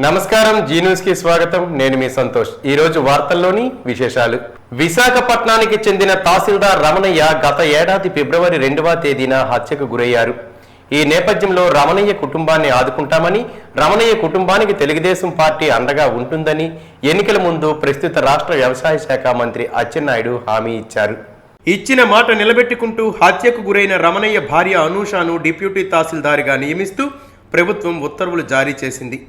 నమస్కారం, G news కి స్వాగతం. నేను మీ సంతోష్. ఈ రోజు వార్తల్లోని విశేషాలు. విశాఖపట్నానికి చెందిన తహసీల్దార్ రమణయ్య గత ఏడాది ఫిబ్రవరి 2వ తేదీన హత్యకు గురయ్యారు. ఈ నేపథ్యంలో రమణయ్య కుటుంబాన్ని ఆదుకుంటామని, రమణయ్య కుటుంబానికి తెలుగుదేశం పార్టీ అండగా ఉంటుందని ఎన్నికల ముందు ప్రస్తుత రాష్ట్ర వ్యవసాయ శాఖ మంత్రి అచ్చెన్నాయుడు హామీ ఇచ్చారు. ఇచ్చిన మాట నిలబెట్టుకుంటూ హత్యకు గురైన రమణయ్య భార్య అనూషను డిప్యూటీ తహసీల్దార్గా నియమిస్తూ ప్రభుత్వం ఉత్తర్వులు జారీ చేసింది.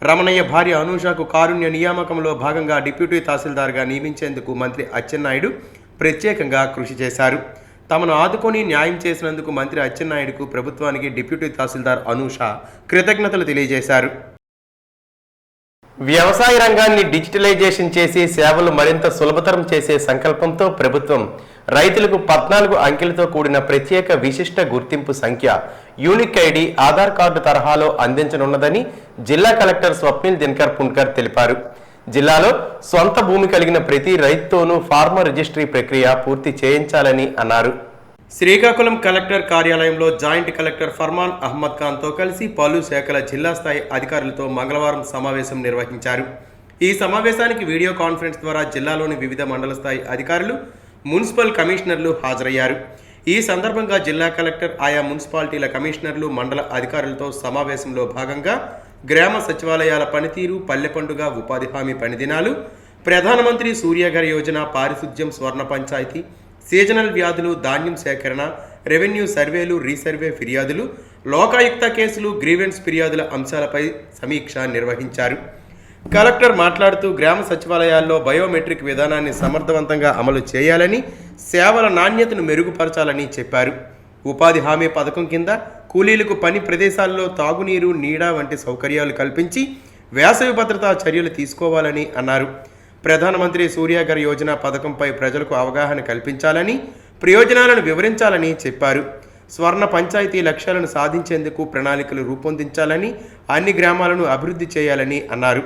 రమణయ్య భార్య అనూషకు కారుణ్య నియామకంలో భాగంగా డిప్యూటీ తహసీల్దార్గా నియమించేందుకు మంత్రి అచ్చెన్నాయుడు ప్రత్యేకంగా కృషి చేశారు. తమను ఆదుకొని న్యాయం చేసినందుకు మంత్రి అచ్చెన్నాయుడుకు ప్రభుత్వానికి డిప్యూటీ తహసీల్దార్ అనూష కృతజ్ఞతలు తెలియజేశారు. వ్యవసాయ రంగాన్ని డిజిటలైజేషన్ చేసి సేవలు మరింత సులభతరం చేసే సంకల్పంతో ప్రభుత్వం రైతులకు 14 అంకెలతో కూడిన ప్రత్యేక విశిష్ట గుర్తింపు సంఖ్య యూనిక్ ఐడి ఆధార్ కార్డు తరహాలో అందించనున్నదని జిల్లా కలెక్టర్ స్వప్నిల్ దినకర్ పున్కర్ తెలిపారు. జిల్లాలో సొంత భూమి కలిగిన ప్రతి రైతుతోనూ ఫార్మర్ రిజిస్ట్రీ ప్రక్రియ పూర్తి చేయించాలని అన్నారు. శ్రీకాకుళం కలెక్టర్ కార్యాలయంలో జాయింట్ కలెక్టర్ ఫర్మాన్ అహ్మద్ ఖాన్తో కలిసి పలు శాఖల జిల్లా స్థాయి అధికారులతో మంగళవారం సమావేశం నిర్వహించారు. ఈ సమావేశానికి వీడియో కాన్ఫరెన్స్ ద్వారా జిల్లాలోని వివిధ మండల స్థాయి అధికారులు, మున్సిపల్ కమిషనర్లు హాజరయ్యారు. ఈ సందర్భంగా జిల్లా కలెక్టర్ ఆయా మున్సిపాలిటీల కమిషనర్లు, మండల అధికారులతో సమావేశంలో భాగంగా గ్రామ సచివాలయాల పనితీరు, పల్లె పండుగ, ఉపాధి హామీ పని దినాలు, ప్రధానమంత్రి సూర్యఘర్ యోజన, పారిశుద్ధ్యం, స్వర్ణ పంచాయతీ, సీజనల్ వ్యాధులు, ధాన్యం సేకరణ, రెవెన్యూ సర్వేలు, రీసర్వే ఫిర్యాదులు, లోకాయుక్త కేసులు, గ్రీవెన్స్ ఫిర్యాదుల అంశాలపై సమీక్ష నిర్వహించారు. కలెక్టర్ మాట్లాడుతూ గ్రామ సచివాలయాల్లో బయోమెట్రిక్ విధానాన్ని సమర్థవంతంగా అమలు చేయాలని, సేవల నాణ్యతను మెరుగుపరచాలని చెప్పారు. ఉపాధి హామీ పథకం కింద కూలీలకు పని ప్రదేశాల్లో తాగునీరు, నీడ వంటి సౌకర్యాలు కల్పించి వేసవి భద్రతా చర్యలు తీసుకోవాలని అన్నారు. ప్రధానమంత్రి సూర్యఘర్ యోజన పథకంపై ప్రజలకు అవగాహన కల్పించాలని, ప్రయోజనాలను వివరించాలని చెప్పారు. స్వర్ణ పంచాయతీ లక్ష్యాలను సాధించేందుకు ప్రణాళికలు రూపొందించాలని, అన్ని గ్రామాలను అభివృద్ధి చేయాలని అన్నారు.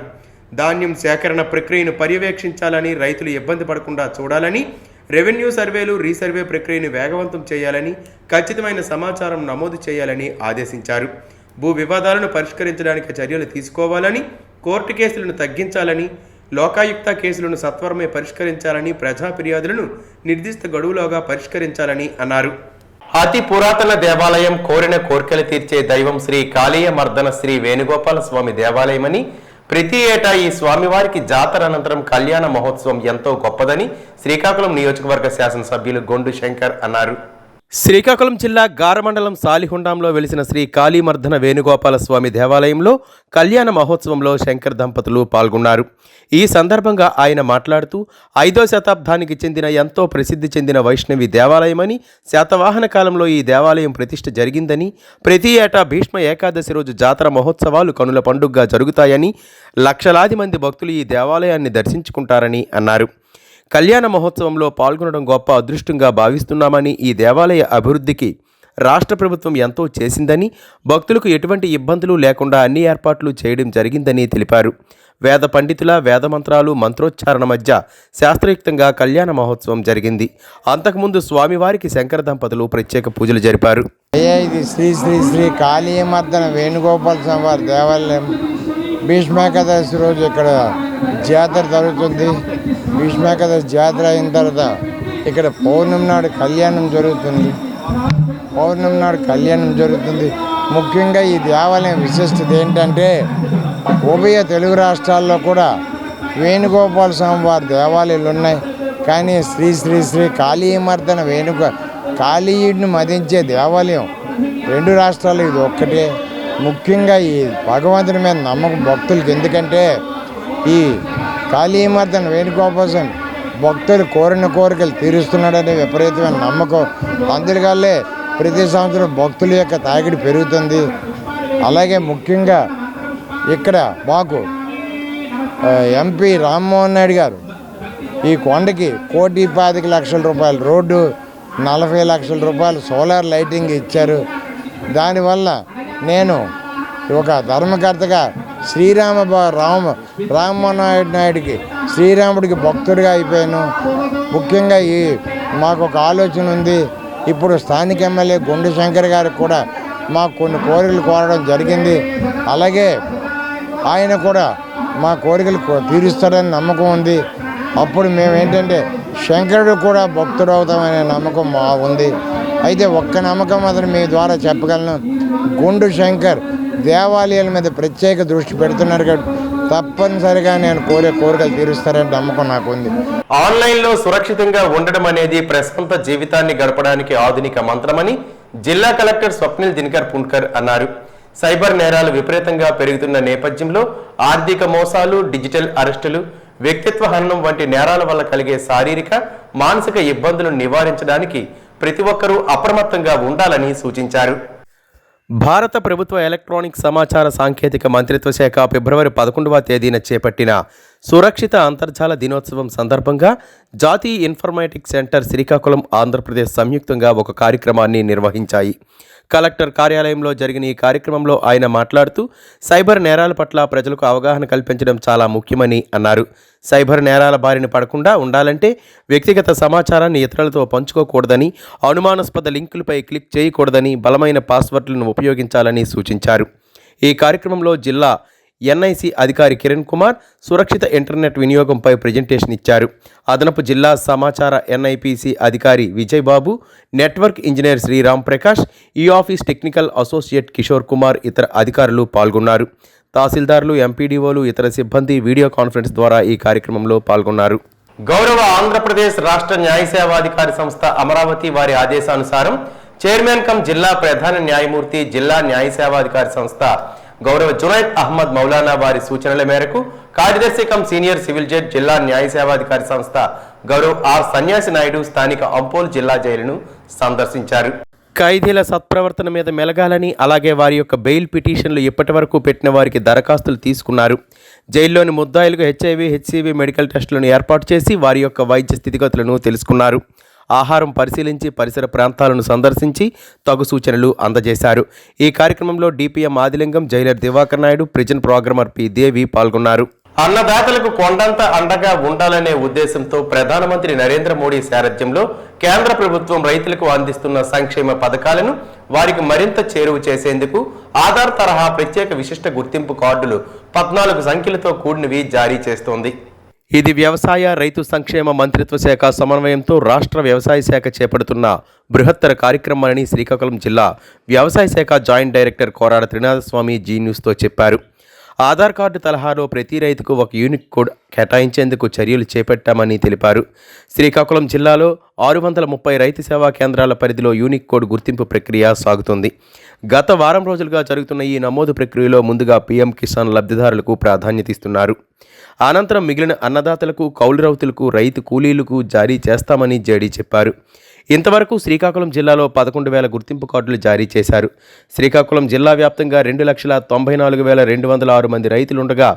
ధాన్యం సేకరణ ప్రక్రియను పర్యవేక్షించాలని, రైతులు ఇబ్బంది పడకుండా చూడాలని, రెవెన్యూ సర్వేలు, రీసర్వే ప్రక్రియను వేగవంతం చేయాలని, ఖచ్చితమైన సమాచారం నమోదు చేయాలని ఆదేశించారు. భూ వివాదాలను పరిష్కరించడానికి చర్యలు తీసుకోవాలని, కోర్టు కేసులను తగ్గించాలని, లోకాయుక్త కేసులను సత్వరమే పరిష్కరించాలని, ప్రజా ఫిర్యాదులను నిర్దిష్ట గడువులోగా పరిష్కరించాలని అన్నారు. అతి పురాతన దేవాలయం, కోరిన కోర్కెలు తీర్చే దైవం శ్రీ కాళీయ మర్దన శ్రీ వేణుగోపాల స్వామి దేవాలయమని, ప్రతి ఏటా ఈ స్వామివారికి జాతర అనంతరం కళ్యాణ మహోత్సవం ఎంతో గొప్పదని శ్రీకాకుళం నియోజకవర్గ శాసనసభ్యులు గొండు శంకర్ అన్నారు. శ్రీకాకుళం జిల్లా గారమండలం సాలిహుండంలో వెలిసిన శ్రీ కాళీమర్దన వేణుగోపాల స్వామి దేవాలయంలో కళ్యాణ మహోత్సవంలో శంకర్ దంపతులు పాల్గొన్నారు. ఈ సందర్భంగా ఆయన మాట్లాడుతూ 5వ శతాబ్దానికి చెందిన ఎంతో ప్రసిద్ధి చెందిన వైష్ణవి దేవాలయమని, శాతవాహన కాలంలో ఈ దేవాలయం ప్రతిష్ఠ జరిగిందని, ప్రతి ఏటా భీష్మ ఏకాదశి రోజు జాతర మహోత్సవాలు కనుల పండుగగా జరుగుతాయని, లక్షలాది మంది భక్తులు ఈ దేవాలయాన్ని దర్శించుకుంటారని అన్నారు. కళ్యాణ మహోత్సవంలో పాల్గొనడం గొప్ప అదృష్టంగా భావిస్తున్నామని, ఈ దేవాలయ అభివృద్ధికి రాష్ట్ర ప్రభుత్వం ఎంతో చేసిందని, భక్తులకు ఎటువంటి ఇబ్బందులు లేకుండా అన్ని ఏర్పాట్లు చేయడం జరిగిందని తెలిపారు. వేద పండితుల వేదమంత్రాలు, మంత్రోచ్చారణ మధ్య శాస్త్రయుక్తంగా కళ్యాణ మహోత్సవం జరిగింది. అంతకుముందు స్వామివారికి శంకర దంపతులు ప్రత్యేక పూజలు జరిపారు. ఇది శ్రీ శ్రీ శ్రీ కాళీయమర్దన వేణుగోపాల స్వామి దేవాలయం. భీష్మేకాదశి రోజు ఇక్కడ జాతర జరుగుతుంది. భీష్మేకాదశి జాతర అయిన తర్వాత ఇక్కడ పౌర్ణమి నాడు కళ్యాణం జరుగుతుంది. ముఖ్యంగా ఈ దేవాలయం విశిష్టత ఏంటంటే, ఉభయ తెలుగు రాష్ట్రాల్లో కూడా వేణుగోపాల స్వామి వారి దేవాలయాలు ఉన్నాయి. కానీ శ్రీ శ్రీ శ్రీ కాళీయమర్దన కాళీయుడిని మదించే దేవాలయం 2 రాష్ట్రాలు ఇది ఒక్కటే. ముఖ్యంగా ఈ భగవంతుని మీద నమ్మకం భక్తులకి, ఎందుకంటే ఈ కాళీమర్దన వేణుగోపాల స్వామి భక్తులు కోరిన కోరికలు తీరుస్తున్నాడనే విపరీతమైన నమ్మకం. అందువల్లే ప్రతి సంవత్సరం భక్తుల యొక్క తాకిడి పెరుగుతుంది. అలాగే ముఖ్యంగా ఇక్కడ మాకు ఎంపీ రామ్మోహన్ నాయుడు గారు ఈ కొండకి 1,25,00,000 రూపాయలు రోడ్డు, 40 లక్షల రూపాయలు సోలార్ లైటింగ్ ఇచ్చారు. దానివల్ల నేను ఒక ధర్మకర్తగా రామ్మోహన్ నాయుడికి శ్రీరాముడికి భక్తుడిగా అయిపోయాను. ముఖ్యంగా మాకు ఒక ఆలోచన ఉంది. ఇప్పుడు స్థానిక ఎమ్మెల్యే గొండు శంకర్ గారికి కూడా మాకు కొన్ని కోరికలు కోరడం జరిగింది. అలాగే ఆయన కూడా మా కోరికలు తీరుస్తాడని నమ్మకం ఉంది. అప్పుడు మేము ఏంటంటే శంకరుడు కూడా భక్తుడు అవుతామనే నమ్మకం మా ఉంది. అయితే ఒక్క నమ్మకం మాత్రం మీ ద్వారా చెప్పగలను, గుండు శంకర్ దేవాలయాల మీద ప్రత్యేక దృష్టి పెడుతున్నారు కాబట్టి తప్పనిసరిగా నేను కోరికలు తీరుస్తారని నమ్మకం నాకు ఉంది. ఆన్లైన్లో సురక్షితంగా ఉండడం అనేది ప్రశాంత జీవితాన్ని గడపడానికి ఆధునిక మంత్రమని జిల్లా కలెక్టర్ స్వప్నిల్ దినకర్ పుణ్కర్ అన్నారు. సైబర్ నేరాలు విపరీతంగా పెరుగుతున్న నేపథ్యంలో ఆర్థిక మోసాలు, డిజిటల్ అరెస్టులు, వ్యక్తిత్వ హననం వంటి నేరాల వల్ల కలిగే శారీరక, మానసిక ఇబ్బందులను నివారించడానికి ప్రతి ఒక్కరూ అప్రమత్తంగా ఉండాలని సూచించారు. భారత ప్రభుత్వ ఎలక్ట్రానిక్ సమాచార సాంకేతిక మంత్రిత్వ శాఖ ఫిబ్రవరి 11వ తేదీన చేపట్టిన సురక్షిత అంతర్జాల దినోత్సవం సందర్భంగా జాతీయ ఇన్ఫర్మేటిక్స్ సెంటర్ శ్రీకాకుళం, ఆంధ్రప్రదేశ్ సంయుక్తంగా ఒక కార్యక్రమాన్ని నిర్వహించాయి. కలెక్టర్ కార్యాలయంలో జరిగిన ఈ కార్యక్రమంలో ఆయన మాట్లాడుతూ సైబర్ నేరాల పట్ల ప్రజలకు అవగాహన కల్పించడం చాలా ముఖ్యమని అన్నారు. సైబర్ నేరాల బారిన పడకుండా ఉండాలంటే వ్యక్తిగత సమాచారాన్ని ఇతరులతో పంచుకోకూడదని, అనుమానాస్పద లింకులపై క్లిక్ చేయకూడదని, బలమైన పాస్వర్డ్లను ఉపయోగించాలని సూచించారు. ఈ కార్యక్రమంలో జిల్లా ఎన్ఐసి అధికారి కిరణ్ కుమార్ సురక్షిత ఇంటర్నెట్ వినియోగంపై ప్రజెంటేషన్ ఇచ్చారు. అదనపు జిల్లా సమాచార ఎన్ఐపిసి అధికారి విజయ్ బాబు, నెట్వర్క్ ఇంజనీర్ శ్రీరామ్ ప్రకాష్, ఈ office technical associate Kishore Kumar, ఇతర అధికారులు పాల్గొన్నారు. తహసీల్దార్లు, ఎంపీడీఓలు, ఇతర సిబ్బంది వీడియో కాన్ఫరెన్స్ ద్వారా ఈ కార్యక్రమంలో పాల్గొన్నారు. గౌరవ ఆంధ్రప్రదేశ్ రాష్ట్ర న్యాయ సేవాధికారి సంస్థ అమరావతి వారి ఆదేశానుసారం చైర్మన్ కమ్ జిల్లా ప్రధాన న్యాయమూర్తి, జిల్లా న్యాయ సేవాధికారి సంస్థ గౌరవ జునైద్ అహ్మద్ మౌలానా వారి సూచనల మేరకు కార్యదర్శి కమ్ సీనియర్ సివిల్ జడ్జ్, జిల్లా న్యాయ సేవాధికారి సంస్థ గౌరవ్ ఆర్ సన్యాసి నాయుడు స్థానిక అంపోల్ జిల్లా జైలును సందర్శించారు. ఖైదీల సత్ప్రవర్తన మీద మెలగాలని, అలాగే వారి యొక్క బెయిల్ పిటిషన్లు ఇప్పటి వరకు పెట్టిన వారికి దరఖాస్తులు తీసుకున్నారు. జైల్లోని ముద్దాయిలకు HIV, HCV మెడికల్ టెస్టులను ఏర్పాటు చేసి వారి యొక్క వైద్య స్థితిగతులను తెలుసుకున్నారు. ఆహారం పరిశీలించి పరిసర ప్రాంతాలను సందర్శించి తగు సూచనలు అందజేశారు. ఈ కార్యక్రమంలో DPM Adilingam, jailer Diwakar Naidu, prison programmer P. Devi పాల్గొన్నారు. అన్నదాతలకు కొండంత అండగా ఉండాలనే ఉద్దేశంతో ప్రధానమంత్రి నరేంద్ర మోడీ సారథ్యంలో కేంద్ర ప్రభుత్వం రైతులకు అందిస్తున్న సంక్షేమ పథకాలను వారికి మరింత చేరువ చేసేందుకు ఆధార్ తరహా ప్రత్యేక విశిష్ట గుర్తింపు కార్డులు 14 సంఖ్యలతో కూడినవి జారీ చేస్తోంది. ఇది వ్యవసాయ, రైతు సంక్షేమ మంత్రిత్వ శాఖ సమన్వయంతో రాష్ట్ర వ్యవసాయ శాఖ చేపడుతున్న బృహత్తర కార్యక్రమాలని శ్రీకాకుళం జిల్లా వ్యవసాయ శాఖ joint director Korada Trinathaswamy Zee న్యూస్తో చెప్పారు. ఆధార్ కార్డు తరహాలో ప్రతి రైతుకు ఒక యూనిక్ కోడ్ కేటాయించేందుకు చర్యలు చేపట్టామని తెలిపారు. శ్రీకాకుళం జిల్లాలో 630 రైతు సేవా కేంద్రాల పరిధిలో యూనిక్ కోడ్ గుర్తింపు ప్రక్రియ సాగుతుంది. గత వారం రోజులుగా జరుగుతున్న ఈ నమోదు ప్రక్రియలో ముందుగా PM కిసాన్ లబ్ధిదారులకు ప్రాధాన్యత ఇస్తున్నారు. అనంతరం మిగిలిన అన్నదాతలకు, కౌలు రైతులకు, రైతు కూలీలకు జారీ చేస్తామని జేడీ చెప్పారు. ఇంతవరకు శ్రీకాకుళం జిల్లాలో 11,000 గుర్తింపు కార్డులు జారీ చేశారు. శ్రీకాకుళం జిల్లా వ్యాప్తంగా 2,94,206 మంది రైతులుండగా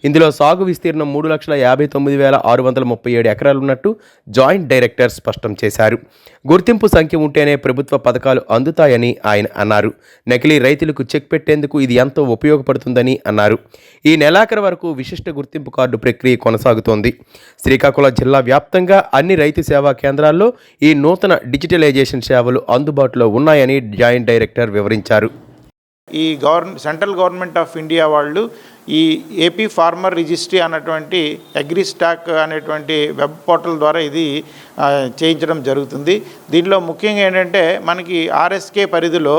ఇందులో సాగు విస్తీర్ణం 3,59,637 ఎకరాలున్నట్టు జాయింట్ డైరెక్టర్ స్పష్టం చేశారు. గుర్తింపు సంఖ్య ఉంటేనే ప్రభుత్వ పథకాలు అందుతాయని ఆయన అన్నారు. నకిలీ రైతులకు చెక్ పెట్టేందుకు ఇది ఎంతో ఉపయోగపడుతుందని అన్నారు. ఈ నెలాఖరు వరకు విశిష్ట గుర్తింపు కార్డు ప్రక్రియ కొనసాగుతోంది. శ్రీకాకుళం జిల్లా వ్యాప్తంగా అన్ని రైతు సేవా కేంద్రాల్లో ఈ నూతన డిజిటలైజేషన్ సేవలు అందుబాటులో ఉన్నాయని జాయింట్ డైరెక్టర్ వివరించారు. ఈ సెంట్రల్ గవర్నమెంట్ ఆఫ్ ఇండియా వాళ్ళు ఈ ఏపీ ఫార్మర్ రిజిస్ట్రీ అన్నటువంటి అగ్రిస్టాక్ అనేటువంటి వెబ్ పోర్టల్ ద్వారా ఇది చేయించడం జరుగుతుంది. దీనిలో ముఖ్యంగా ఏంటంటే మనకి RSK పరిధిలో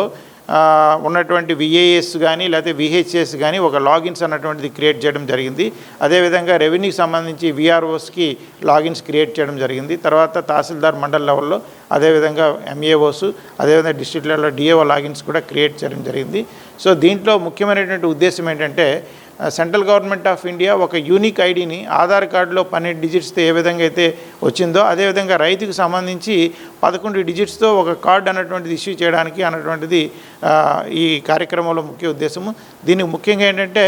ఉన్నటువంటి VAS కానీ లేకపోతే VHS కానీ ఒక లాగిన్స్ అన్నటువంటిది క్రియేట్ చేయడం జరిగింది. అదేవిధంగా రెవెన్యూకి సంబంధించి VROస్కి లాగిన్స్ క్రియేట్ చేయడం జరిగింది. తర్వాత తహసీల్దార్ మండల్ లెవెల్లో, అదేవిధంగా MAOస్, అదేవిధంగా డిస్ట్రిక్ట్ లెవెల్లో DAO లాగిన్స్ కూడా క్రియేట్ చేయడం జరిగింది. సో దీంట్లో ముఖ్యమైనటువంటి ఉద్దేశం ఏంటంటే సెంట్రల్ గవర్నమెంట్ ఆఫ్ ఇండియా ఒక యూనిక్ ఐడిని ఆధార్ కార్డులో 12 డిజిట్స్తో ఏ విధంగా అయితే వచ్చిందో అదేవిధంగా రైతుకు సంబంధించి 11 డిజిట్స్తో ఒక కార్డు అన్నటువంటిది ఇష్యూ చేయడానికి అన్నటువంటిది ఈ కార్యక్రమంలో ముఖ్య ఉద్దేశము. దీనికి ముఖ్యంగా ఏంటంటే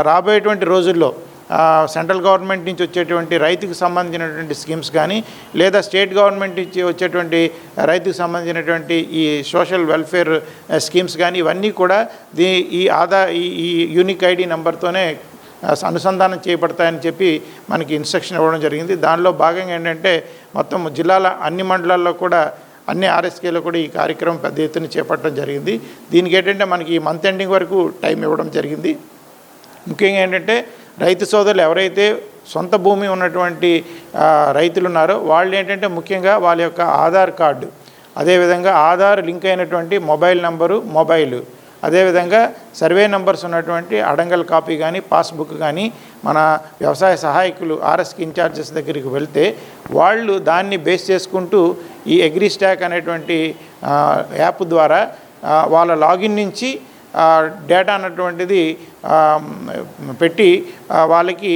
రాబోయేటువంటి రోజుల్లో సెంట్రల్ గవర్నమెంట్ నుంచి వచ్చేటువంటి రైతుకు సంబంధించినటువంటి స్కీమ్స్ కానీ లేదా స్టేట్ గవర్నమెంట్ నుంచి వచ్చేటువంటి రైతుకు సంబంధించినటువంటి ఈ సోషల్ వెల్ఫేర్ స్కీమ్స్ కానీ ఇవన్నీ కూడా ఈ యూనిక్ ఐడి నెంబర్తోనే అనుసంధానం చేయబడతాయని చెప్పి మనకి ఇన్స్ట్రక్షన్ ఇవ్వడం జరిగింది. దానిలో భాగంగా ఏంటంటే మొత్తం జిల్లాల అన్ని మండలాల్లో కూడా అన్ని RSKలో కూడా ఈ కార్యక్రమం పెద్ద ఎత్తున చేపట్టడం జరిగింది. దీనికి ఏంటంటే మనకి ఈ మంత్ ఎండింగ్ వరకు టైం ఇవ్వడం జరిగింది. ముఖ్యంగా ఏంటంటే రైతు సోదరులు ఎవరైతే సొంత భూమి ఉన్నటువంటి రైతులు ఉన్నారో వాళ్ళు ఏంటంటే ముఖ్యంగా వాళ్ళ యొక్క ఆధార్ కార్డు, అదేవిధంగా ఆధార్ లింక్ అయినటువంటి మొబైల్ నంబరు, మొబైలు, అదేవిధంగా సర్వే నెంబర్స్ ఉన్నటువంటి అడంగల్ కాపీ కానీ పాస్బుక్ కానీ మన వ్యవసాయ సహాయకులు ఆర్ఎస్కి ఇన్ఛార్జెస్ దగ్గరికి వెళ్తే వాళ్ళు దాన్ని బేస్ చేసుకుంటూ ఈ అగ్రిస్టాక్ అనేటువంటి యాప్ ద్వారా వాళ్ళ లాగిన్ నుంచి డేటా అన్నటువంటిది పెట్టి వాళ్ళకి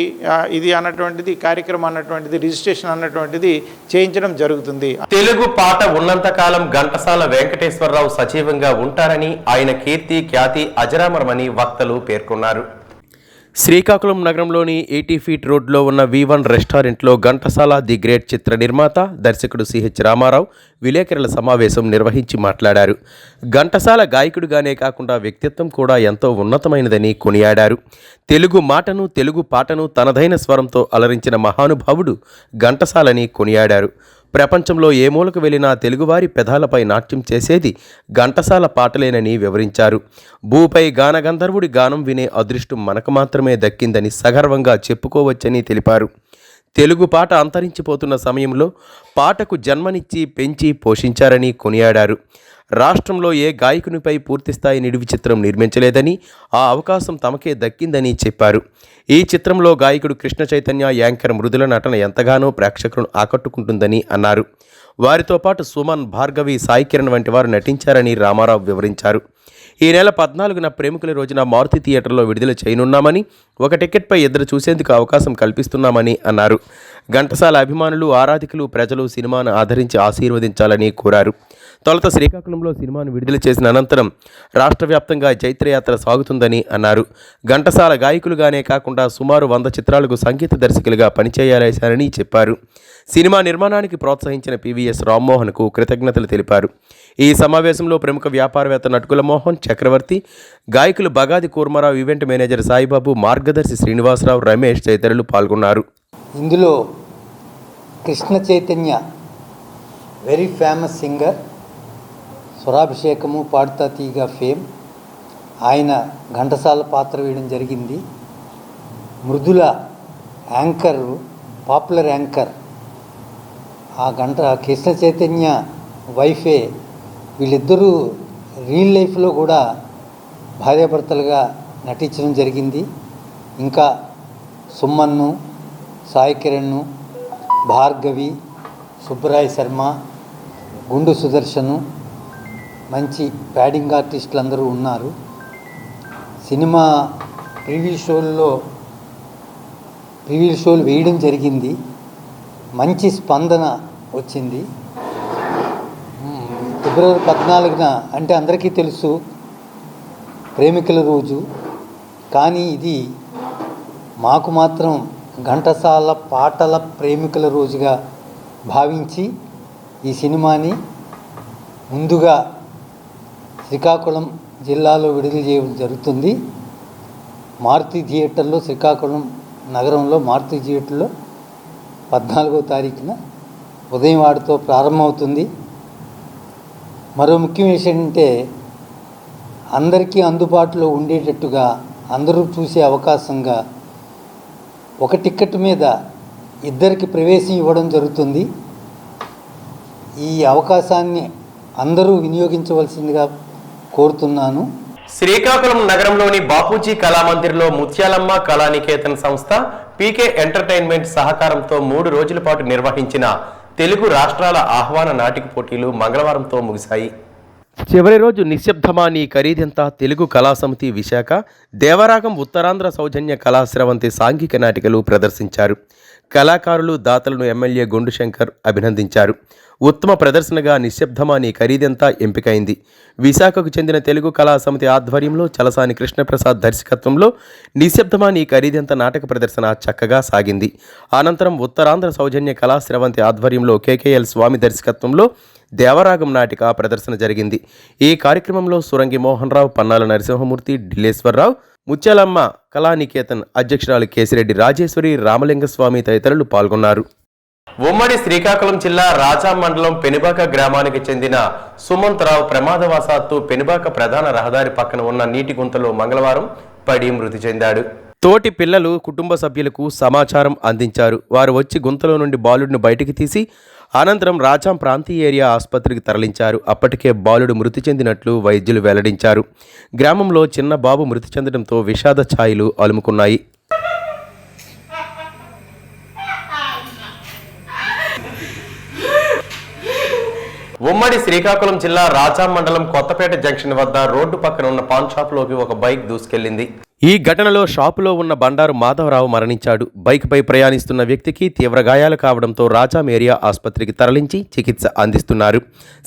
ఇది అన్నటువంటిది కార్యక్రమం అన్నటువంటిది రిజిస్ట్రేషన్ అన్నటువంటిది చేయించడం జరుగుతుంది. తెలుగు పాట ఉన్నంతకాలం ఘంటసాల వెంకటేశ్వరరావు సజీవంగా ఉంటారని, ఆయన కీర్తి ఖ్యాతి అజరామరమని వక్తలు పేర్కొన్నారు. శ్రీకాకుళం నగరంలోని 80 ఫీట్ రోడ్లో ఉన్న V1 రెస్టారెంట్లో ఘంటసాల ది గ్రేట్ చిత్ర నిర్మాత, దర్శకుడు సిహెచ్ రామారావు విలేకరుల సమావేశం నిర్వహించి మాట్లాడారు. ఘంటసాల గాయకుడిగానే కాకుండా వ్యక్తిత్వం కూడా ఎంతో ఉన్నతమైనదని కొనియాడారు. తెలుగు మాటను, తెలుగు పాటను తనదైన స్వరంతో అలరించిన మహానుభావుడు ఘంటసాలని కొనియాడారు. ప్రపంచంలో ఏ మూలకు వెళ్ళినా తెలుగువారి పెదాలపై నాట్యం చేసేది ఘంటసాల పాటలేనని వివరించారు. భూపై గానగంధర్వుడి గానం వినే అదృష్టం మనకు మాత్రమే దక్కిందని సగర్వంగా చెప్పుకోవచ్చని తెలిపారు. తెలుగు పాట అంతరించిపోతున్న సమయంలో పాటకు జన్మనిచ్చి పెంచి పోషించారని కొనియాడారు. రాష్ట్రంలో ఏ గాయకునిపై పూర్తిస్థాయి నిడివి చిత్రం నిర్మించలేదని, ఆ అవకాశం తమకే దక్కిందని చెప్పారు. ఈ చిత్రంలో గాయకుడు కృష్ణ చైతన్య, యాంకర్ మృదుల నటన ఎంతగానో ప్రేక్షకులను ఆకట్టుకుంటుందని అన్నారు. వారితో పాటు సుమన్, భార్గవి, సాయి కిరణ్ వంటి వారు నటించారని రామారావు వివరించారు. ఈ నెల 14న ప్రేమికుల రోజున మారుతి థియేటర్లో విడుదల చేయనున్నామని, ఒక టికెట్పై ఇద్దరు చూసేందుకు అవకాశం కల్పిస్తున్నామని అన్నారు. ఘంటసాల అభిమానులు, ఆరాధికులు, ప్రజలు సినిమాను ఆదరించి ఆశీర్వదించాలని కోరారు. తొలుత శ్రీకాకుళంలో సినిమాను విడుదల చేసిన అనంతరం రాష్ట్ర వ్యాప్తంగా చైత్రయాత్ర సాగుతుందని అన్నారు. ఘంటసాల గాయకులుగానే కాకుండా సుమారు 100 చిత్రాలకు సంగీత దర్శకులుగా పనిచేయాలేశారని చెప్పారు. సినిమా నిర్మాణానికి ప్రోత్సహించిన పివిఎస్ రామ్మోహన్కు కృతజ్ఞతలు తెలిపారు. ఈ సమావేశంలో ప్రముఖ వ్యాపారవేత్త నటుకుల మోహన్, చక్రవర్తి, గాయకులు బగాది కూర్మారావు, ఈవెంట్ మేనేజర్ సాయిబాబు, మార్గదర్శి శ్రీనివాసరావు, రమేష్ తదితరులు పాల్గొన్నారు. ఇందులో Krishna Chaitanya very famous singer, స్వరాభిషేకము, పాడుతా తీగ ఫేమ్, ఆయన ఘంటసాల పాత్ర వేయడం జరిగింది. మృదుల యాంకర్, పాపులర్ యాంకర్, ఆ కృష్ణ చైతన్య వైఫే. వీళ్ళిద్దరూ రియల్ లైఫ్లో కూడా భార్యాభర్తలుగా నటించడం జరిగింది. ఇంకా సుమన్ను, సాయి కిరణ్, భార్గవి, సుబ్బరాయ్ శర్మ, గుండు సుదర్శను, మంచి ప్యాడింగ్ ఆర్టిస్టులు అందరూ ఉన్నారు. సినిమా ప్రివ్యూ షోలు వేయడం జరిగింది. మంచి స్పందన వచ్చింది. ఫిబ్రవరి 14న అంటే అందరికీ తెలుసు ప్రేమికుల రోజు, కానీ ఇది మాకు మాత్రం ఘంటసాల పాటల ప్రేమికుల రోజుగా భావించి ఈ సినిమాని ముందుగా శ్రీకాకుళం జిల్లాలో విడుదల చేయడం జరుగుతుంది. మారుతి థియేటర్లో, శ్రీకాకుళం నగరంలో మారుతి థియేటర్లో 14వ తారీఖున ఉదయం వాడితో ప్రారంభమవుతుంది. మరో ముఖ్యం ఏంటంటే అందరికీ అందుబాటులో ఉండేటట్టుగా, అందరూ చూసే అవకాశంగా ఒక టికెట్ మీద ఇద్దరికి ప్రవేశం ఇవ్వడం జరుగుతుంది. ఈ అవకాశాన్ని అందరూ వినియోగించవలసిందిగా కోరుతున్నాను. శ్రీకాకుళం నగరంలోని బాపూజీ కళామందిర్లో ముత్యాలమ్మ కళానికేతన్ సంస్థ, పీకే ఎంటర్టైన్మెంట్ సహకారంతో 3 రోజుల పాటు నిర్వహించిన తెలుగు రాష్ట్రాల ఆహ్వాన నాటిక పోటీలు మంగళవారంతో ముగిశాయి. చివరి రోజు నిశ్శబ్దమా నీ ఖరీదెంత తెలుగు కళా సమితి విశాఖ, దేవరాగం ఉత్తరాంధ్ర సౌజన్య కళాశ్రవంతి సాంఘిక నాటికలు ప్రదర్శించారు. కళాకారులు, దాతలను ఎమ్మెల్యే గొండు శంకర్ అభినందించారు. ఉత్తమ ప్రదర్శనగా నిశ్శబ్దమా నీ ఖరీదెంత ఎంపికైంది. విశాఖకు చెందిన తెలుగు కళా సమితి ఆధ్వర్యంలో చలసాని కృష్ణప్రసాద్ దర్శకత్వంలో నిశ్శబ్దమా నీ ఖరీదెంత నాటక ప్రదర్శన చక్కగా సాగింది. అనంతరం ఉత్తరాంధ్ర సౌజన్య కళాశ్రవంతి ఆధ్వర్యంలో కేకేఎల్ స్వామి దర్శకత్వంలో దేవరాగం నాటిక ప్రదర్శన జరిగింది. ఈ కార్యక్రమంలో సురంగి మోహన్ రావు, పన్నాల నరసింహమూర్తి, ఢిల్లేశ్వరరావు, ముత్యాలమ్మ కళానికేతన్ అధ్యక్షురాలు కేసిరెడ్డి రాజేశ్వరి, రామలింగస్వామి తదితరులు పాల్గొన్నారు. ఉమ్మడి శ్రీకాకుళం జిల్లా రాజా మండలం పెనుబాక గ్రామానికి చెందిన సుమంతరావు ప్రమాదవశాత్తు పెనుబాక ప్రధాన రహదారి పక్కన ఉన్న నీటి గుంతలో మంగళవారం పడి మృతి చెందాడు. తోటి పిల్లలు కుటుంబ సభ్యులకు సమాచారం అందించారు. వారు వచ్చి గుంతలో నుండి బాలుడిని బయటికి తీసి అనంతరం రాజాం ప్రాంతీయ ఏరియా ఆసుపత్రికి తరలించారు. అప్పటికే బాలుడు మృతి చెందినట్లు వైద్యులు వెల్లడించారు. గ్రామంలో చిన్న బాబు మృతి చెందడంతో విషాద ఛాయలు అలుముకున్నాయి. ఉమ్మడి శ్రీకాకుళం జిల్లా రాజాం మండలం కొత్తపేట జంక్షన్ వద్ద రోడ్డు పక్కన ఉన్న పాన్ షాప్లోకి ఒక బైక్ దూసుకెళ్లింది. ఈ ఘటనలో షాపులో ఉన్న బండారు మాధవరావు మరణించాడు. బైక్పై ప్రయాణిస్తున్న వ్యక్తికి తీవ్ర గాయాలు కావడంతో రాజాం ఏరియా ఆసుపత్రికి తరలించి చికిత్స అందిస్తున్నారు.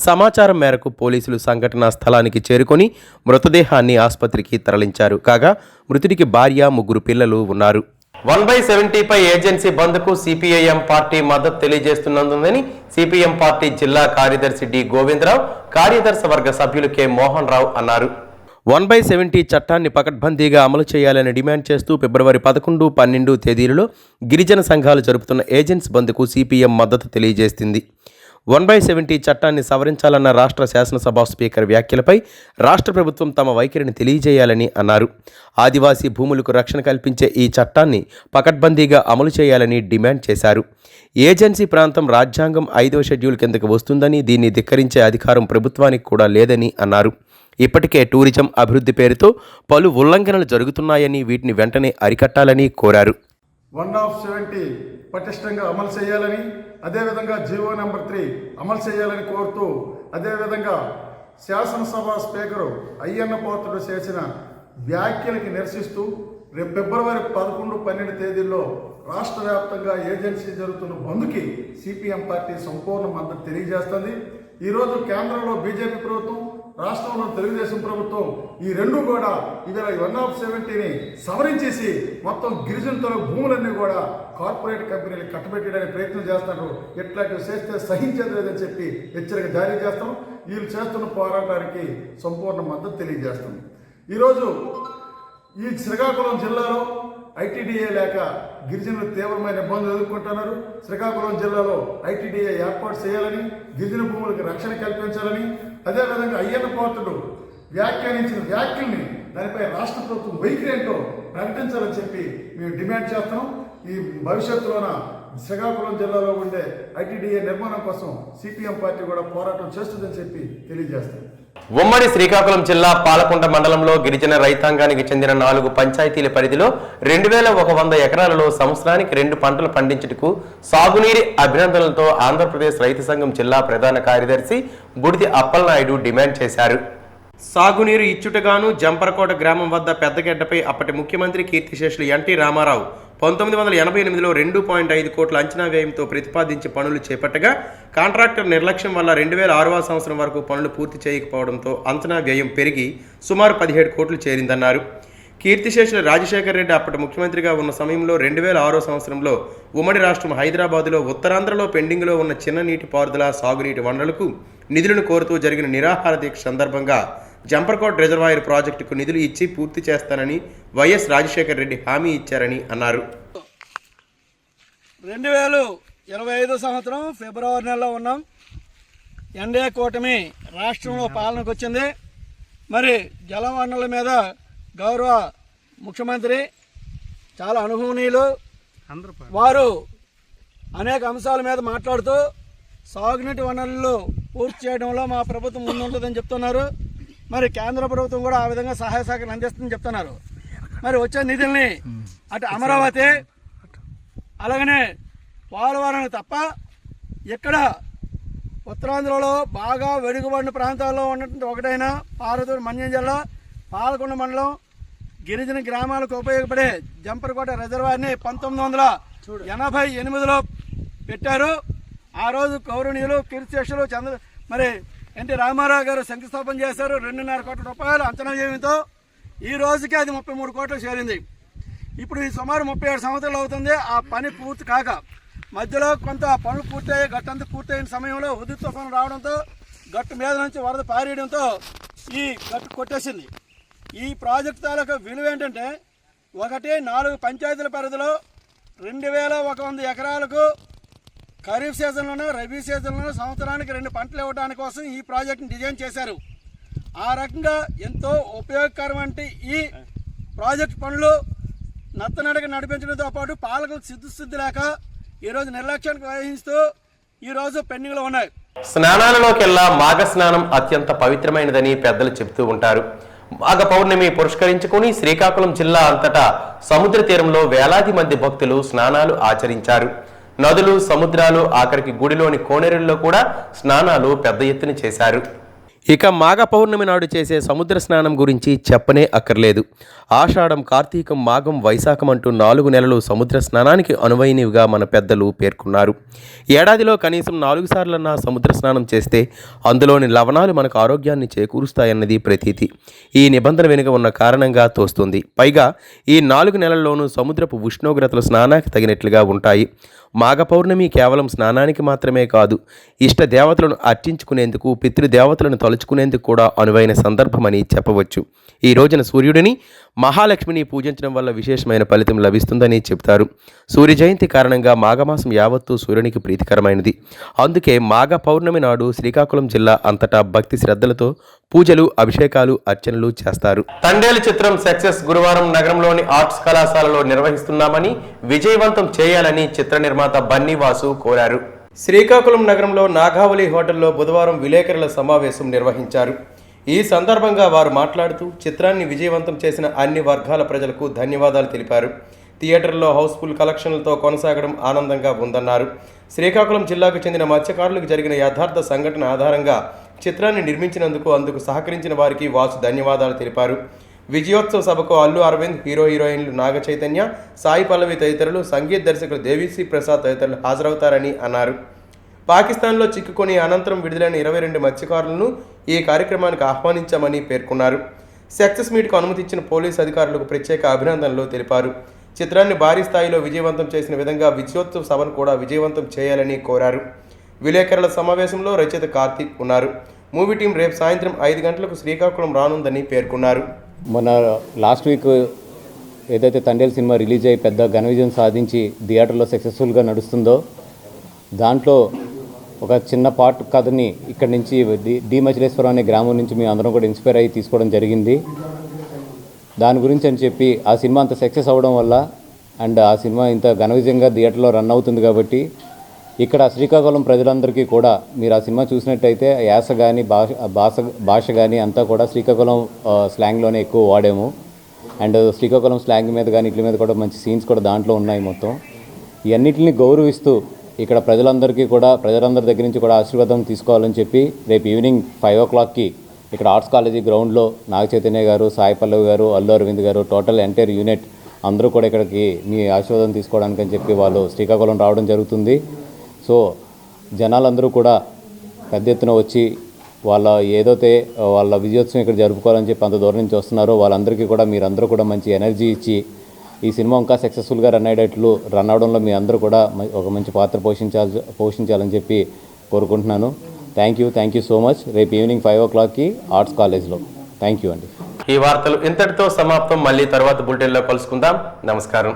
సమాచారం మేరకు పోలీసులు సంఘటనా స్థలానికి చేరుకొని మృతదేహాన్ని ఆసుపత్రికి తరలించారు. కాగా మృతుడికి భార్య, 3 పిల్లలు ఉన్నారు. 1/70పై ఏజెన్సీ బంద్కు సిపిఐఎం పార్టీ మద్దతు తెలియజేస్తున్నందునని సిపిఎం పార్టీ జిల్లా కార్యదర్శి డి గోవిందరావు, కార్యదర్శి వర్గ సభ్యులు కె మోహన్ రావు అన్నారు. 1/70 చట్టాన్ని పకడ్బందీగా అమలు చేయాలని డిమాండ్ చేస్తూ ఫిబ్రవరి 11, 12 తేదీలలో గిరిజన సంఘాలు జరుపుతున్న ఏజెన్సీ బంద్కు సిపిఎం మద్దతు తెలియజేస్తుంది. 1/70 చట్టాన్ని సవరించాలన్న రాష్ట్ర శాసనసభ స్పీకర్ వ్యాఖ్యలపై రాష్ట్ర ప్రభుత్వం తమ వైఖరిని తెలియజేయాలని అన్నారు. ఆదివాసీ భూములకు రక్షణ కల్పించే ఈ చట్టాన్ని పకడ్బందీగా అమలు చేయాలని డిమాండ్ చేశారు. ఏజెన్సీ ప్రాంతం రాజ్యాంగం 5వ షెడ్యూల్ కిందకు వస్తుందని, దీన్ని ధిక్కరించే అధికారం ప్రభుత్వానికి కూడా లేదని అన్నారు. ఇప్పటికే టూరిజం అభివృద్ధి పేరుతో పలు ఉల్లంఘనలు జరుగుతున్నాయని, వీటిని వెంటనే అరికట్టాలని కోరారు. 1/70 పటిష్టంగా అమలు చేయాలని, అదేవిధంగా జీవో నెంబర్ 3 అమలు చేయాలని కోరుతూ, అదేవిధంగా శాసనసభ స్పీకరు అయ్యన్న పాత్రుడు చేసిన వ్యాఖ్యలకి నిరసిస్తూ రేపు ఫిబ్రవరి 11, 12 తేదీల్లో రాష్ట్ర వ్యాప్తంగా ఏజెన్సీ జరుగుతున్న బంద్కి సిపిఎం పార్టీ సంపూర్ణ మద్దతు తెలియజేస్తుంది. ఈరోజు కేంద్రంలో బీజేపీ ప్రభుత్వం, రాష్ట్రంలో తెలుగుదేశం ప్రభుత్వం ఈ రెండు కూడా ఇవాళ 1/70ని సవరించేసి మొత్తం గిరిజనుల భూములన్నీ కూడా కార్పొరేట్ కంపెనీలు కట్టబెట్టడానికి ప్రయత్నం చేస్తున్నారు. ఇట్లాంటివి చేస్తే సహించేది లేదని చెప్పి హెచ్చరిక జారీ చేస్తాం. వీళ్ళు చేస్తున్న పోరాటానికి సంపూర్ణ మద్దతు తెలియజేస్తాం. ఈరోజు ఈ శ్రీకాకుళం జిల్లాలో ఐటీడీఏ లేక గిరిజనులు తీవ్రమైన ఇబ్బందులు ఎదుర్కొంటున్నారు. శ్రీకాకుళం జిల్లాలో ఐటీడీఏ ఏర్పాటు చేయాలని, గిరిజన భూములకు రక్షణ కల్పించాలని, అదేవిధంగా అయ్యన్న పాత్రుడు వ్యాఖ్యానించిన వ్యాఖ్యల్ని దానిపై రాష్ట్ర ప్రభుత్వం వైఖరి ఏంటో ప్రకటించాలని చెప్పి మేము డిమాండ్ చేస్తున్నాం. ఈ భవిష్యత్తులోన శ్రీకాకుళం జిల్లాలో ఉండే ఐటీడీఏ నిర్మాణం కోసం సిపిఎం పార్టీ కూడా పోరాటం చేస్తుందని చెప్పి తెలియజేస్తాం. ఉమ్మడి శ్రీకాకుళం జిల్లా పాలకొండ మండలంలో గిరిజన రైతాంగానికి చెందిన 4 పంచాయతీల పరిధిలో 2100 ఎకరాలలో సంవత్సరానికి 2 పంటలు పండించుటకు సాగునీటి అభినందనలతో ఆంధ్రప్రదేశ్ రైతు సంఘం జిల్లా ప్రధాన కార్యదర్శి బుడితి అప్పలనాయుడు డిమాండ్ చేశారు. సాగునీరు ఇచ్చుటగాను జంపరకోట గ్రామం వద్ద పెద్దగడ్డపై అప్పటి ముఖ్యమంత్రి కీర్తిశేషులు ఎన్టీ రామారావు 1988లో 2.5 కోట్ల అంచనా వ్యయంతో ప్రతిపాదించి పనులు చేపట్టగా కాంట్రాక్టర్ నిర్లక్ష్యం వల్ల 2006వ సంవత్సరం వరకు పనులు పూర్తి చేయకపోవడంతో అంచనా వ్యయం పెరిగి సుమారు 17 కోట్లు చేరిందన్నారు. కీర్తిశేషుల రాజశేఖర రెడ్డి అప్పటి ముఖ్యమంత్రిగా ఉన్న సమయంలో 2006వ సంవత్సరంలో ఉమ్మడి రాష్ట్రం హైదరాబాదులో ఉత్తరాంధ్రలో పెండింగ్లో ఉన్న చిన్న నీటి పారుదల, సాగునీటి వనరులకు నిధులను కోరుతూ జరిగిన నిరాహార దీక్ష సందర్భంగా జంపర్కోట్ రిజర్వాయర్ ప్రాజెక్టుకు నిధులు ఇచ్చి పూర్తి చేస్తానని వైఎస్ రాజశేఖర రెడ్డి హామీ ఇచ్చారని అన్నారు. 2025 సంవత్సరం ఫిబ్రవరి నెలలో ఉన్నాం. ఎన్డీఏ కూటమి రాష్ట్రంలో పాలనకు వచ్చింది. మరి జల వనరుల మీద గౌరవ ముఖ్యమంత్రి చాలా అనుభవనీయులు. వారు అనేక అంశాల మీద మాట్లాడుతూ సాగునీటి వనరులు పూర్తి చేయడంలో మా ప్రభుత్వం ముందుంటుందని చెప్తున్నారు. మరి కేంద్ర ప్రభుత్వం కూడా ఆ విధంగా సహాయ సహకారం అందిస్తుందని చెప్తున్నారు. మరి వచ్చే నిధుల్ని అటు అమరావతి అలాగనే పోలవరం తప్ప ఇక్కడ ఉత్తరాంధ్రలో బాగా వెనుకబడిన ప్రాంతాల్లో ఉన్నటువంటి ఒకటైన పార్వతీపురం మన్యం జిల్లా పాలకొండ మండలం గిరిజన గ్రామాలకు ఉపయోగపడే జంపరకోట రిజర్వాయర్ని 1988లో పెట్టారు. ఆ రోజు గౌరవనీయులు కీర్తిశేషులు మరి ఎన్టీ రామారావు గారు శంకుస్థాపన చేశారు. 2.5 కోట్ల రూపాయలు అంచనా వ్యయంతో. ఈ రోజుకి అది 33 కోట్లు చేరింది. ఇప్పుడు ఈ సుమారు 37 సంవత్సరాలు అవుతుంది ఆ పని పూర్తి కాక. మధ్యలో కొంత పనులు పూర్తయ్యాయి. గట్టంతా పూర్తయిన సమయంలో ఉదయ తుఫాను రావడంతో గట్టు మీద నుంచి వరద పారేయడంతో ఈ గట్టు కొట్టేసింది. ఈ ప్రాజెక్టు తాలూకా విలువ ఏంటంటే 4 పంచాయతీల పరిధిలో 2100 ఎకరాలకు ఖరీఫ్ సీజన్లోనూ రబీ సీజన్లోనూ సంవత్సరానికి 2 పంటలు ఇవ్వడానికి కోసం ఈ ప్రాజెక్టుని డిజైన్ చేశారు. ఆ రకంగా ఎంతో ఉపయోగకరమైన ఈ ప్రాజెక్ట్ పనులు నత్తనడక నడిపించడంతో పాటు పాలకులకు సిద్ధి లేక ఈరోజు నిర్లక్ష్యానికి వహిస్తూ ఈరోజు పెండింగ్లో ఉన్నాయి. స్నానాలలోకెల్లా మాఘ స్నానం అత్యంత పవిత్రమైనదని పెద్దలు చెబుతూ ఉంటారు. మాఘ పౌర్ణమి పురస్కరించుకుని శ్రీకాకుళం జిల్లా అంతటా సముద్ర తీరంలో వేలాది మంది భక్తులు స్నానాలు ఆచరించారు. నదులు, సముద్రాలు, ఆఖరికి గుడిలోని కోనేరుల్లో కూడా స్నానాలు పెద్ద ఎత్తున చేశారు. ఇక మాఘ పౌర్ణమి నాడు చేసే సముద్ర స్నానం గురించి చెప్పనే అక్కర్లేదు. ఆషాఢం, కార్తీకం, మాఘం, వైశాఖం అంటూ 4 నెలలు సముద్ర స్నానానికి అనువైనవిగా మన పెద్దలు పేర్కొన్నారు. ఏడాదిలో కనీసం 4 సార్లన్నా సముద్ర స్నానం చేస్తే అందులోని లవణాలు మనకు ఆరోగ్యాన్ని చేకూరుస్తాయన్నది ప్రతీతి. ఈ నిబంధన వెనుక ఉన్న కారణంగా తోస్తుంది. పైగా ఈ 4 నెలల్లోనూ సముద్రపు ఉష్ణోగ్రతలు స్నానానికి తగినట్లుగా ఉంటాయి. మాఘ పౌర్ణమి కేవలం స్నానానికి మాత్రమే కాదు, ఇష్ట దేవతలను అర్చించుకునేందుకు, పితృదేవతలను తలుచుకునేందుకు కూడా అనువైన సందర్భమని చెప్పవచ్చు. ఈ రోజున సూర్యుడిని, మహాలక్ష్మిని పూజించడం వల్ల విశేషమైన ఫలితం లభిస్తుందని చెబుతారు. సూర్య జయంతి కారణంగా మాఘమాసం యావత్తూ సూర్యునికి ప్రీతికరమైనది. అందుకే మాఘ పౌర్ణమి నాడు శ్రీకాకుళం జిల్లా అంతటా భక్తి శ్రద్ధలతో పూజలు, అభిషేకాలు, అర్చనలు చేస్తారు. తండేలు చిత్రం సక్సెస్ గురువారం నగరంలోని ఆర్ట్స్ కళాశాలలో నిర్వహిస్తున్నామని, విజయవంతం చేయాలని చిత్ర నిర్మాత బన్నీవాసు కోరారు. శ్రీకాకుళం నగరంలో నాగావళి హోటల్లో బుధవారం విలేకరుల సమావేశం నిర్వహించారు. ఈ సందర్భంగా వారు మాట్లాడుతూ చిత్రాన్ని విజయవంతం చేసిన అన్ని వర్గాల ప్రజలకు ధన్యవాదాలు తెలిపారు. థియేటర్లో హౌస్ఫుల్ కలెక్షన్లతో కొనసాగడం ఆనందంగా ఉందన్నారు. శ్రీకాకుళం జిల్లాకు చెందిన మత్స్యకారులకు జరిగిన యథార్థ సంఘటన ఆధారంగా చిత్రాన్ని నిర్మించినందుకు అందుకు సహకరించిన వారికి వాసు ధన్యవాదాలు తెలిపారు. విజయోత్సవ సభకు అల్లు అరవింద్, హీరోయిన్లు నాగ చైతన్య, సాయి పల్లవి తదితరులు, సంగీత దర్శకులు దేవిశ్రీ ప్రసాద్ తదితరులు హాజరవుతారని అన్నారు. పాకిస్తాన్లో చిక్కుకొని అనంతరం విడుదలైన 22 మత్స్యకారులను ఈ కార్యక్రమానికి ఆహ్వానించామని పేర్కొన్నారు. సక్సెస్ మీట్కు అనుమతిచ్చిన పోలీసు అధికారులకు ప్రత్యేక అభినందనలు తెలిపారు. చిత్రాన్ని భారీ స్థాయిలో విజయవంతం చేసిన విధంగా విజయోత్సవ సభను కూడా విజయవంతం చేయాలని కోరారు. విలేకరుల సమావేశంలో రచయిత కార్తీక్ ఉన్నారు. మూవీ టీం రేపు సాయంత్రం 5 గంటలకు శ్రీకాకుళం రానుందని పేర్కొన్నారు. మొన్న లాస్ట్ వీక్ ఏదైతే తండేల్ సినిమా రిలీజ్ అయ్యి పెద్ద ఘన విజయం సాధించి థియేటర్లో సక్సెస్ఫుల్గా నడుస్తుందో దాంట్లో ఒక చిన్న పార్ట్ కథని ఇక్కడి నుంచి డి మచిలేశ్వరం అనే గ్రామం నుంచి మేము అందరం కూడా ఇన్స్పైర్ అయ్యి తీసుకోవడం జరిగింది. దాని గురించి అని చెప్పి ఆ సినిమా అంత సక్సెస్ అవ్వడం వల్ల అండ్ ఆ సినిమా ఇంత ఘన విజయంగా థియేటర్లో రన్ అవుతుంది కాబట్టి ఇక్కడ శ్రీకాకుళం ప్రజలందరికీ కూడా మీరు ఆ సినిమా చూసినట్టయితే యాస కానీ భాష కానీ అంతా కూడా శ్రీకాకుళం స్లాంగ్లోనే ఎక్కువ వాడాము. అండ్ శ్రీకాకుళం స్లాంగ్ మీద కానీ ఇట్ల మీద కూడా మంచి సీన్స్ కూడా దాంట్లో ఉన్నాయి. మొత్తం ఇవన్నిటిని గౌరవిస్తూ ఇక్కడ ప్రజలందరికీ కూడా ప్రజలందరి దగ్గర నుంచి కూడా ఆశీర్వాదం తీసుకోవాలని చెప్పి రేపు ఈవినింగ్ 5 o'clockకి ఇక్కడ ఆర్ట్స్ కాలేజీ గ్రౌండ్లో నాగ చైతన్య గారు, సాయి పల్లవి గారు, అల్లు అరవింద్ గారు, టోటల్ ఎంటైర్ యూనిట్ అందరూ కూడా ఇక్కడికి మీ ఆశీర్వాదం తీసుకోవడానికి అని చెప్పి వాళ్ళు శ్రీకాకుళం రావడం జరుగుతుంది. సో జనాలందరూ కూడా పెద్ద ఎత్తున వచ్చి వాళ్ళ విజయోత్సవం ఇక్కడ జరుపుకోవాలని చెప్పి అంత దూరం నుంచి వస్తున్నారో వాళ్ళందరికీ కూడా మీరందరూ కూడా మంచి ఎనర్జీ ఇచ్చి ఈ సినిమా ఇంకా సక్సెస్ఫుల్గా రన్ అవడంలో మీ అందరూ కూడా ఒక మంచి పాత్ర పోషించాలని చెప్పి కోరుకుంటున్నాను. Thank you so much. రేపు ఈవినింగ్ 5 o'clockకి ఆర్ట్స్ కాలేజ్లో. థ్యాంక్ యూ అండి. ఈ వార్తలు ఇంతటితో సమాప్తం. మళ్ళీ తర్వాత బులెటిన్లో కలుసుకుందాం. నమస్కారం.